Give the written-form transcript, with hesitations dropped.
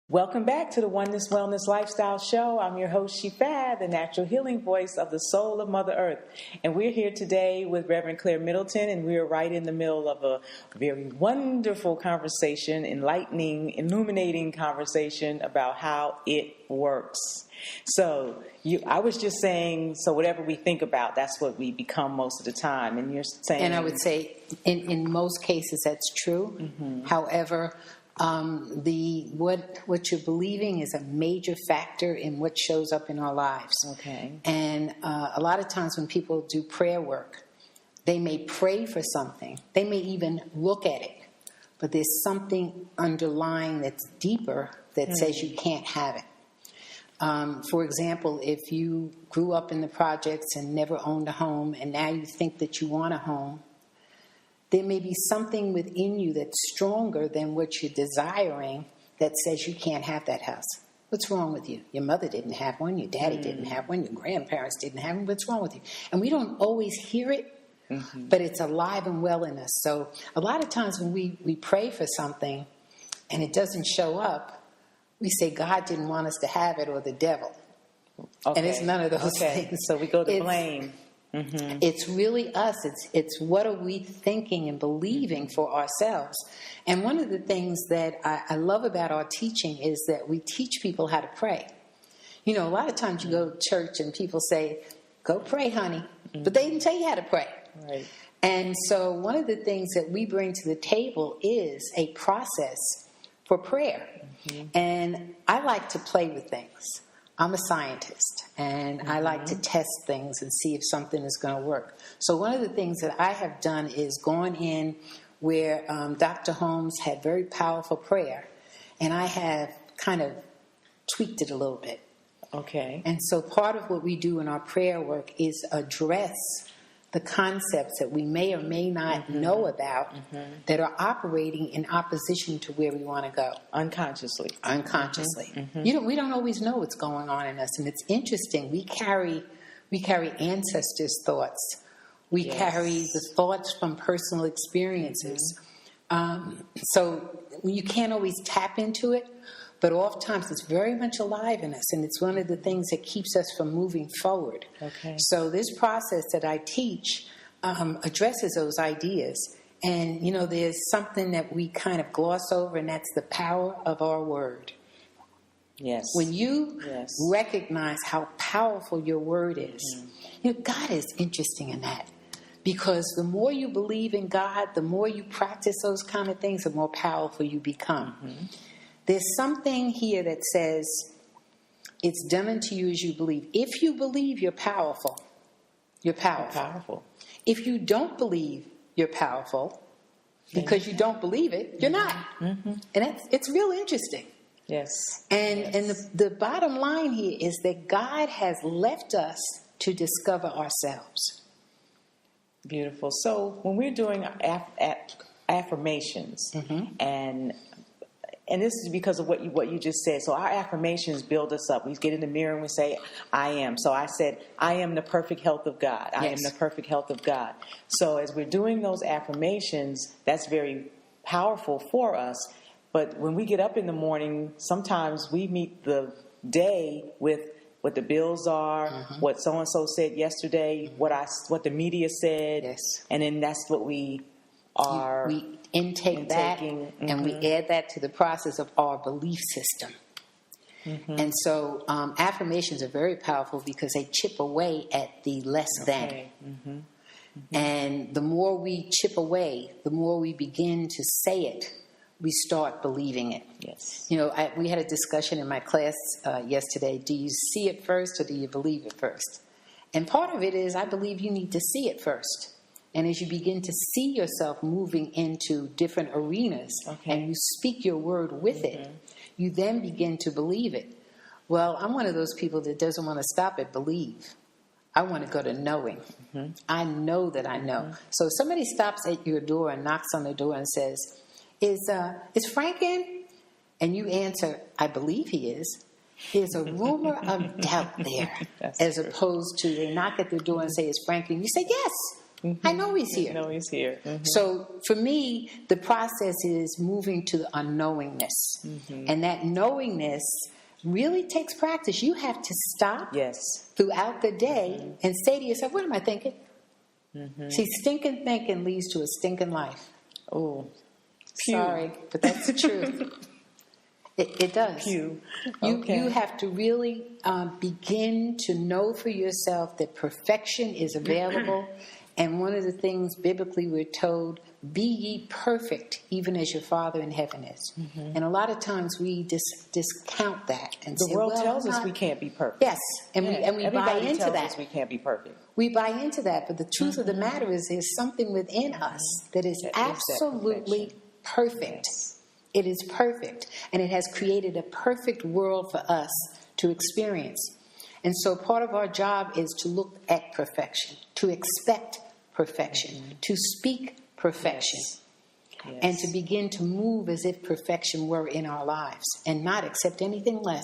Welcome back to the Oneness Wellness Lifestyle Show. I'm your host, Shifa, the natural healing voice of the soul of Mother Earth. And we're here today with Reverend Claire Middleton, and we're right in the middle of a very wonderful conversation, enlightening, illuminating conversation about how it works. So I was just saying, so whatever we think about, that's what we become most of the time. And you're saying... And I would say in most cases that's true. Mm-hmm. However... what you're believing is a major factor in what shows up in our lives. Okay. And a lot of times when people do prayer work, they may pray for something. They may even look at it. But there's something underlying that's deeper that says you can't have it. For example, if you grew up in the projects and never owned a home, and now you think that you want a home, there may be something within you that's stronger than what you're desiring that says you can't have that house. What's wrong with you? Your mother didn't have one. Your daddy didn't have one. Your grandparents didn't have one. What's wrong with you? And we don't always hear it, but it's alive and well in us. So a lot of times when we pray for something and it doesn't show up, we say God didn't want us to have it or the devil. Okay. And it's none of those things. So we go to blame. Mm-hmm. It's really us. It's what are we thinking and believing for ourselves. And one of the things that I love about our teaching is that we teach people how to pray. You know, a lot of times you go to church and people say, go pray, honey. Mm-hmm. But they didn't tell you how to pray. Right. And so one of the things that we bring to the table is a process for prayer. Mm-hmm. And I like to play with things. I'm a scientist, and I like to test things and see if something is going to work. So one of the things that I have done is gone in where Dr. Holmes had very powerful prayer, and I have kind of tweaked it a little bit. Okay. And so part of what we do in our prayer work is address the concepts that we may or may not know about that are operating in opposition to where we want to go. Unconsciously. We don't always know what's going on in us, and it's interesting. We carry ancestors' thoughts. We carry the thoughts from personal experiences. So you can't always tap into it, but oftentimes it's very much alive in us, and it's one of the things that keeps us from moving forward. Okay. So this process that I teach addresses those ideas. And, you know, there's something that we kind of gloss over, and that's the power of our word. Yes. When you recognize how powerful your word is, you know, God is interesting in that. Because the more you believe in God, the more you practice those kind of things, the more powerful you become. Mm-hmm. There's something here that says, it's done unto you as you believe. If you believe you're powerful, you're powerful. If you don't believe you're powerful, because you don't believe it, you're not. Mm-hmm. And it's real interesting. Yes. And the bottom line here is that God has left us to discover ourselves. Beautiful. So when we're doing affirmations, and this is because of what you just said. So our affirmations build us up. We get in the mirror and we say, I am. So I said, I am the perfect health of God. I am the perfect health of God. So as we're doing those affirmations, that's very powerful for us. But when we get up in the morning, sometimes we meet the day with what the bills are, what so-and-so said yesterday, what the media said, and then that's what we are we intake that, and we add that to the process of our belief system. And so affirmations are very powerful because they chip away at the less than. And the more we chip away, the more we begin to say it, we start believing it. Yes. You know, we had a discussion in my class yesterday. Do you see it first or do you believe it first? And part of it is I believe you need to see it first. And as you begin to see yourself moving into different arenas and you speak your word with it, you then begin to believe it. Well, I'm one of those people that doesn't want to stop at believe. I want to go to knowing. I know that I know. So if somebody stops at your door and knocks on the door and says, is Frank in? And you answer, I believe he is. There's a rumor of doubt there. As opposed to they knock at the door and say, is Frank in? You say, yes. I know He's here. I know He's here. So for me, the process is moving to the unknowingness. And that knowingness really takes practice. You have to stop Yes. throughout the day and say to yourself, what am I thinking? See, stinking thinking leads to a stinking life. Oh, Sorry, but that's the truth. It does. Pew. You Okay. have to really begin to know for yourself that perfection is available. And one of the things biblically we're told, be ye perfect, even as your Father in heaven is. And a lot of times we discount that and The say, world well, tells us not- we can't be perfect. Yes, and we buy Everybody into tells that. us we can't be perfect. We buy into that, but the truth of the matter is there's something within us that is That is that absolutely perfect. Yes. It is perfect, and it has created a perfect world for us to experience. And so part of our job is to look at perfection, to expect perfection, to speak perfection, Yes. and to begin to move as if perfection were in our lives and not accept anything less.